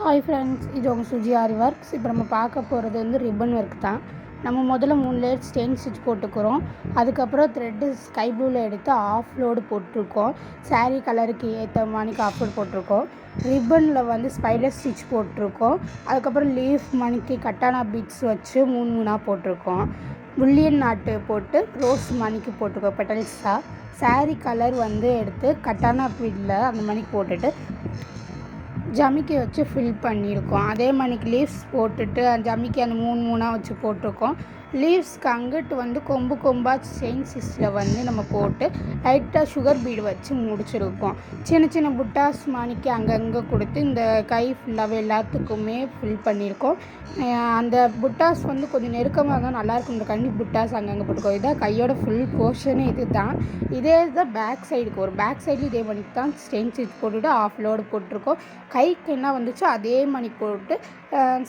Hi friends, இது உங்கள் சுஜி ஆரி works. இப்போ நம்ம பார்க்க போகிறது வந்து ரிப்பன் ஒர்க் தான். நம்ம முதல்ல 3 லேயர் ஸ்டெயின் ஸ்டிச் போட்டுக்கிறோம். அதுக்கப்புறம் த்ரெட்டு ஸ்கை ப்ளூவில் எடுத்து ஆஃப் லோடு போட்டிருக்கோம். சாரீ கலருக்கு ஏற்ற மாதிரிக்கு ஆஃப் லோடு போட்டிருக்கோம். ரிப்பனில் வந்து ஸ்பைடர் ஸ்டிச் போட்டிருக்கோம். அதுக்கப்புறம் லீஃப் மணிக்கு கட்டானா பீட்ஸ் வச்சு 3 போட்டிருக்கோம். புல்லியன் நாட்டு போட்டு ரோஸ் மணிக்கு போட்டிருக்கோம் பெட்டல்ஸாக. சாரீ கலர் வந்து எடுத்து கட்டானா பீடில் அந்த மணிக்கு போட்டுட்டு ஜமிக்கி வச்சு ஃபில் பண்ணியிருக்கோம். அதே மணிக்கு லீவ்ஸ் போட்டுட்டு ஜமிக்கி அந்த 3 வச்சு போட்டிருக்கோம். லீவ்ஸ்க்கு அங்கிட்டு வந்து கொம்பு கொம்பாக செயின் ஸ்டிச்சில் வந்து நம்ம போட்டு லைட்டாக சுகர் பீடு வச்சு முடிச்சிருக்கோம். சின்ன சின்ன புட்டாஸ் மணிக்கு அங்கங்கே கொடுத்து இந்த கை ஃபுல்லாகவே எல்லாத்துக்குமே ஃபில் பண்ணியிருக்கோம். அந்த புட்டாஸ் வந்து கொஞ்சம் நெருக்கமாக இருந்தால் நல்லாயிருக்கும். புட்டாஸ் அங்கங்கே போட்டுக்கோ. இதான் கையோட ஃபுல் போர்ஷனே இது தான். இதே தான் பேக் சைடுக்கு ஒரு பேக் சைடில் இதே மணிக்கு தான் ஸ்டெயின் ஸ்டிச் போட்டுவிட்டு ஆஃப் லோடு போட்டிருக்கோம். கைக்கு என்ன வந்துச்சோ அதே மணிக்கு போட்டு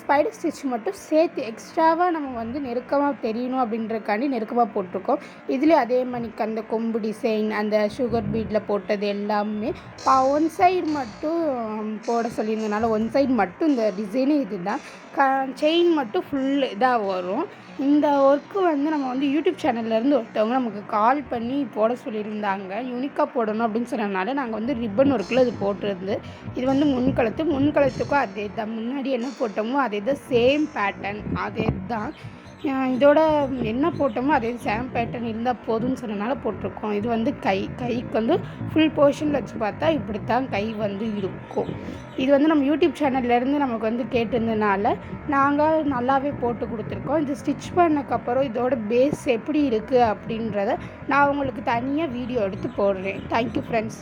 ஸ்பைடர் ஸ்டிச் மட்டும் சேர்த்து எக்ஸ்ட்ராவாக நம்ம வந்து நெருக்கமாக தெரியணும் அப்படின்றக்காண்டி நெருக்கமாக போட்டிருக்கோம். இதுலேயே அதே மணிக்கு அந்த கொம்பு டிசைன் அந்த சுகர் பீடில் போட்டது எல்லாமே ஒன் சைடு மட்டும் போட சொல்லியிருந்தனால ஒன் சைடு மட்டும் இந்த டிசைனே இது தான். செயின் மட்டும் ஃபுல் இதாக வரும். இந்த ஒர்க்கு வந்து நம்ம வந்து யூடியூப் சேனல்லேருந்து ஒருத்தவங்க நமக்கு கால் பண்ணி போட சொல்லியிருந்தாங்க. யூனிக்காக போடணும் அப்படின்னு சொன்னதுனால நாங்கள் வந்து ரிப்பன் ஒர்க்கில் இது போட்டிருந்து. இது வந்து முன்கழுத்துக்கும் அதே தான். முன்னாடி என்ன போட்டோமோ அதே தான், சேம் பேட்டர்ன் அதே தான். இதோட என்ன போட்டோமோ அதே சேம் பேட்டர்ன் இருந்தால் போதும்னு சொன்னனால போட்டிருக்கோம். இது வந்து கைக்கு வந்து ஃபுல் போர்ஷனில் வச்சு பார்த்தா இப்படித்தான் கை வந்து இருக்கும். இது வந்து நம்ம யூடியூப் சேனல்லேருந்து நமக்கு வந்து கேட்டிருந்தனால நாங்கள் நல்லாவே போட்டு கொடுத்துருக்கோம். இது ஸ்டிச் பண்ணக்கப்புறம் இதோட பேஸ் எப்படி இருக்குது அப்படின்றத நான் உங்களுக்கு தனியாக வீடியோ எடுத்து போடுறேன். Thank you friends.